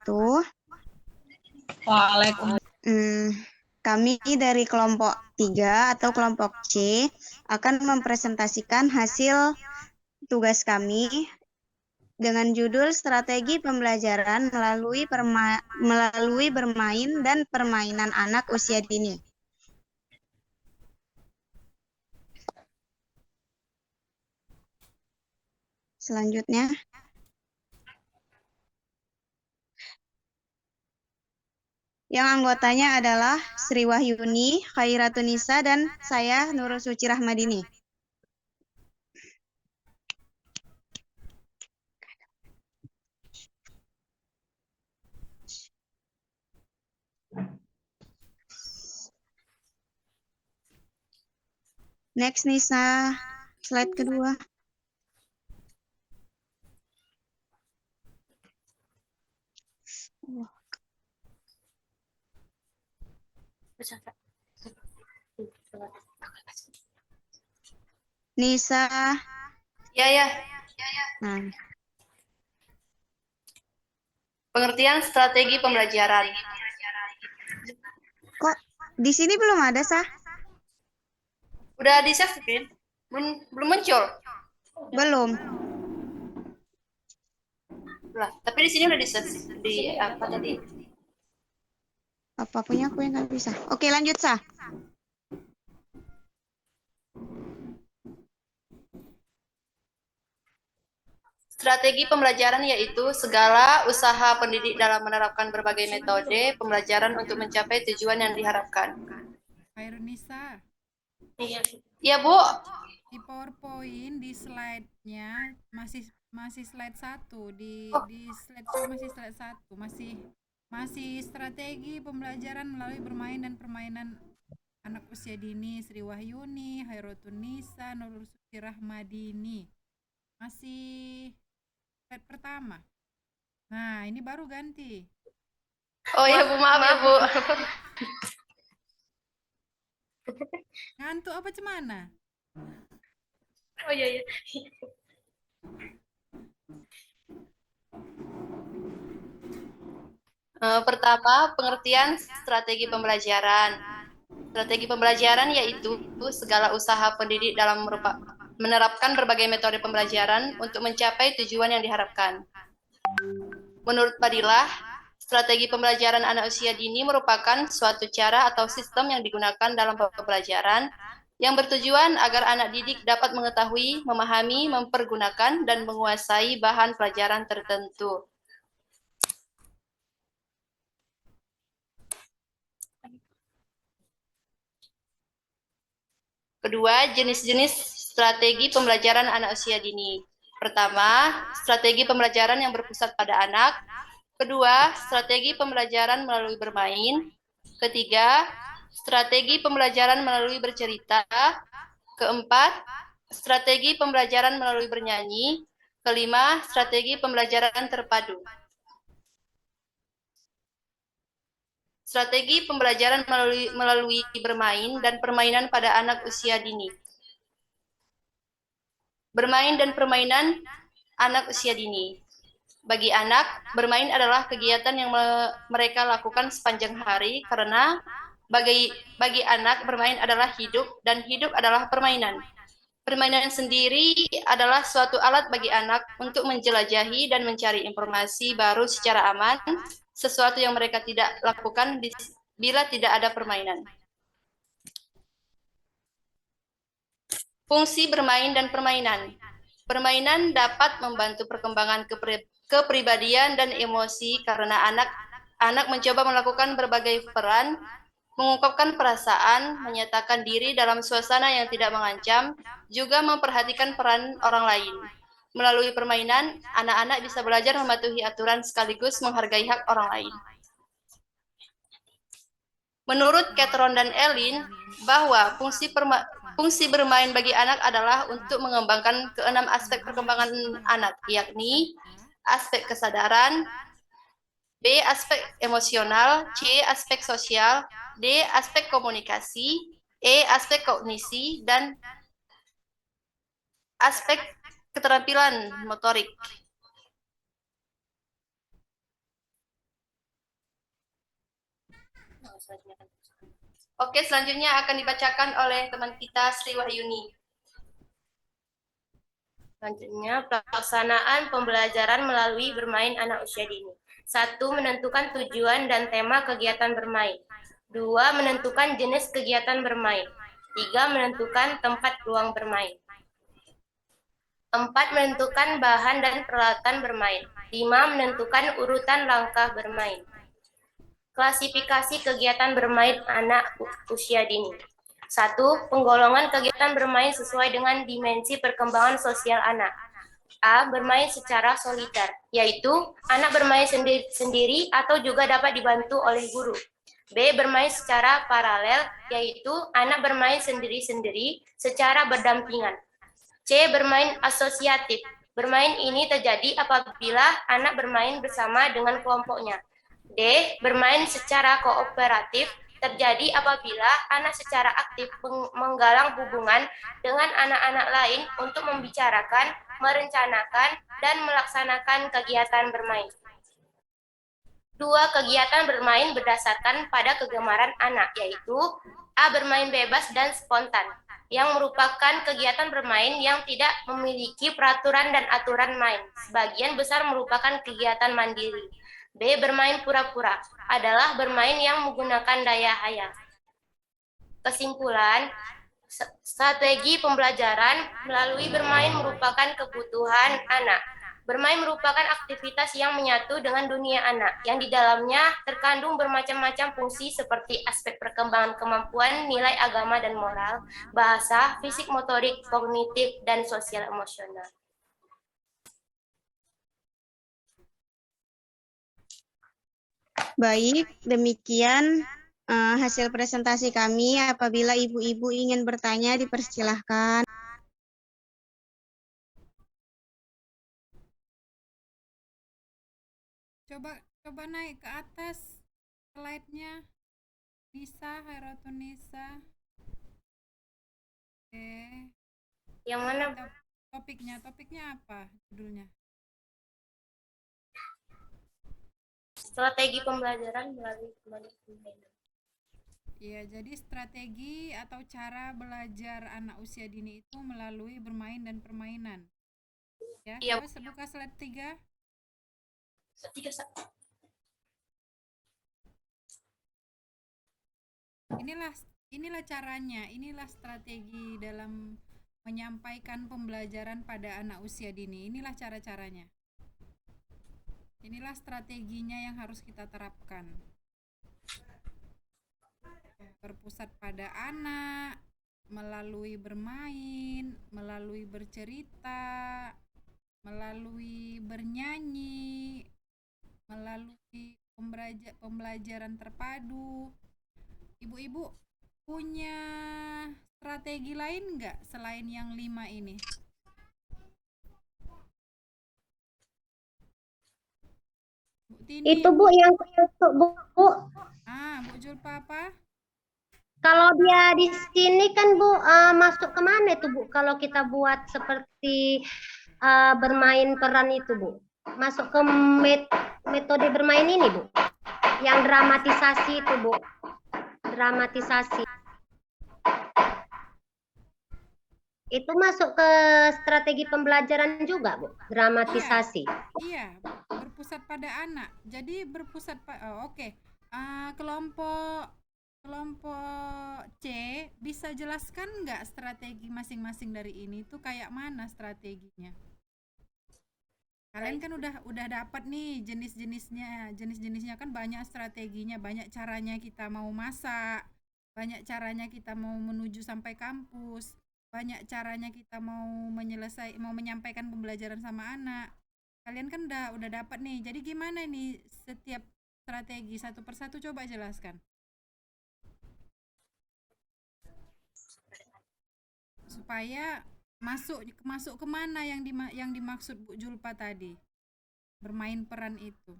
wabarakatuh. Waalaikumsalam. Kami dari kelompok 3 atau kelompok C akan mempresentasikan hasil tugas kami dengan judul Strategi Pembelajaran melalui bermain dan permainan anak usia dini. Selanjutnya, yang anggotanya adalah Sri Wahyuni, Khairatunisa, dan saya Nurul Suci Rahmadini. Next, Nisa. Slide kedua. Nisa. Ya. Nah, Pengertian strategi pembelajaran. kok di sini belum ada, Sah? Udah di save, Pin? Belum muncul. Belum. Lah, tapi di sini udah di save. Di apa tadi? Apa punya aku yang nggak bisa? Oke, lanjut, Sah. Strategi pembelajaran yaitu segala usaha pendidik dalam menerapkan berbagai metode pembelajaran untuk mencapai tujuan yang diharapkan. Khairunisa, Iya, Bu. di PowerPoint di slide-nya masih slide 1, di slideshow masih slide 1, masih strategi pembelajaran melalui bermain dan permainan anak usia dini, Sri Wahyuni, Khairatunisa, Nurul Suci Rahmadini. Masih slide pertama. Nah, ini baru ganti. Oh ya, Bu, maaf ya, Bu. Ngantuk apa cemana? Oh iya. Pertama, pengertian strategi pembelajaran. Strategi pembelajaran yaitu segala usaha pendidik dalam menerapkan berbagai metode pembelajaran untuk mencapai tujuan yang diharapkan. Menurut Fadilah, strategi pembelajaran anak usia dini merupakan suatu cara atau sistem yang digunakan dalam pembelajaran yang bertujuan agar anak didik dapat mengetahui, memahami, mempergunakan, dan menguasai bahan pelajaran tertentu. Kedua, jenis-jenis strategi pembelajaran anak usia dini. Pertama, strategi pembelajaran yang berpusat pada anak. Kedua, strategi pembelajaran melalui bermain. Ketiga, strategi pembelajaran melalui bercerita. Keempat, strategi pembelajaran melalui bernyanyi. Kelima, strategi pembelajaran terpadu. Strategi pembelajaran melalui bermain dan permainan pada anak usia dini. Bermain dan permainan anak usia dini. Bagi anak, bermain adalah kegiatan yang mereka lakukan sepanjang hari karena bagi anak bermain adalah hidup dan hidup adalah permainan. Permainan sendiri adalah suatu alat bagi anak untuk menjelajahi dan mencari informasi baru secara aman, sesuatu yang mereka tidak lakukan bila tidak ada permainan. Fungsi bermain dan permainan. Permainan dapat membantu perkembangan kepribadian dan emosi karena anak mencoba melakukan berbagai peran, mengungkapkan perasaan, menyatakan diri dalam suasana yang tidak mengancam, juga memperhatikan peran orang lain. Melalui permainan, anak-anak bisa belajar mematuhi aturan sekaligus menghargai hak orang lain. Menurut Catron dan Ellin, bahwa fungsi bermain bagi anak adalah untuk mengembangkan keenam aspek perkembangan anak, yakni aspek kesadaran, B. Aspek emosional, C. Aspek sosial, D. Aspek komunikasi, E. Aspek kognisi, dan aspek keterampilan motorik. Oke, selanjutnya akan dibacakan oleh teman kita Sri Wahyuni. Selanjutnya, pelaksanaan pembelajaran melalui bermain anak usia dini. 1. Menentukan tujuan dan tema kegiatan bermain. 2. Menentukan jenis kegiatan bermain. 3. Menentukan tempat ruang bermain. 4. Menentukan bahan dan peralatan bermain. 5. Menentukan urutan langkah bermain. Klasifikasi kegiatan bermain anak usia dini. 1. Penggolongan kegiatan bermain sesuai dengan dimensi perkembangan sosial anak. A. Bermain secara soliter, yaitu anak bermain sendiri atau juga dapat dibantu oleh guru. B. Bermain secara paralel, yaitu anak bermain sendiri-sendiri secara berdampingan. C. Bermain asosiatif. Bermain ini terjadi apabila anak bermain bersama dengan kelompoknya. D. Bermain secara kooperatif terjadi apabila anak secara aktif menggalang hubungan dengan anak-anak lain untuk membicarakan, merencanakan, dan melaksanakan kegiatan bermain. 2. Kegiatan bermain berdasarkan pada kegemaran anak, yaitu A. Bermain bebas dan spontan, yang merupakan kegiatan bermain yang tidak memiliki peraturan dan aturan main. Sebagian besar merupakan kegiatan mandiri. B. Bermain pura-pura, adalah bermain yang menggunakan daya hayal. Kesimpulan, strategi pembelajaran melalui bermain merupakan kebutuhan anak. Bermain merupakan aktivitas yang menyatu dengan dunia anak, yang di dalamnya terkandung bermacam-macam fungsi seperti aspek perkembangan kemampuan, nilai agama dan moral, bahasa, fisik motorik, kognitif, dan sosial emosional. Baik, demikian hasil presentasi kami. Apabila ibu-ibu ingin bertanya, dipersilahkan. Coba naik ke atas slide-nya. Nisa, Khairatun Nisa. Oke. Yang mana? Topiknya apa judulnya? Strategi pembelajaran melalui permainan. Iya, jadi strategi atau cara belajar anak usia dini itu melalui bermain dan permainan. Ya, Iya. coba buka slide 3. Inilah caranya, inilah strategi dalam menyampaikan pembelajaran pada anak usia dini. Inilah cara-caranya. Inilah strateginya yang harus kita terapkan. Berpusat pada anak, melalui bermain, melalui bercerita, melalui bernyanyi, melalui pembelajaran terpadu. Ibu-ibu punya strategi lain nggak selain yang 5 ini? Bu Tini. Itu Bu yang untuk Bu. Bu Julpa apa? Kalau dia di sini kan Bu masuk kemana itu Bu? Kalau kita buat seperti bermain peran itu Bu, masuk ke metode bermain ini Bu, yang dramatisasi itu Bu, dramatisasi. Itu masuk ke strategi pembelajaran juga Bu, dramatisasi. Iya, berpusat pada anak. Jadi berpusat oke. Kelompok C bisa jelaskan nggak strategi masing-masing dari ini tuh kayak mana strateginya? Kalian kan udah dapat nih jenis-jenisnya kan banyak strateginya, banyak caranya kita mau masak, banyak caranya kita mau menuju sampai kampus, banyak caranya kita mau menyampaikan pembelajaran sama anak. Kalian kan udah dapat nih. Jadi gimana nih setiap strategi satu persatu, coba jelaskan. Supaya masuk kemana yang dimaksud Bu Julpa tadi, bermain peran itu.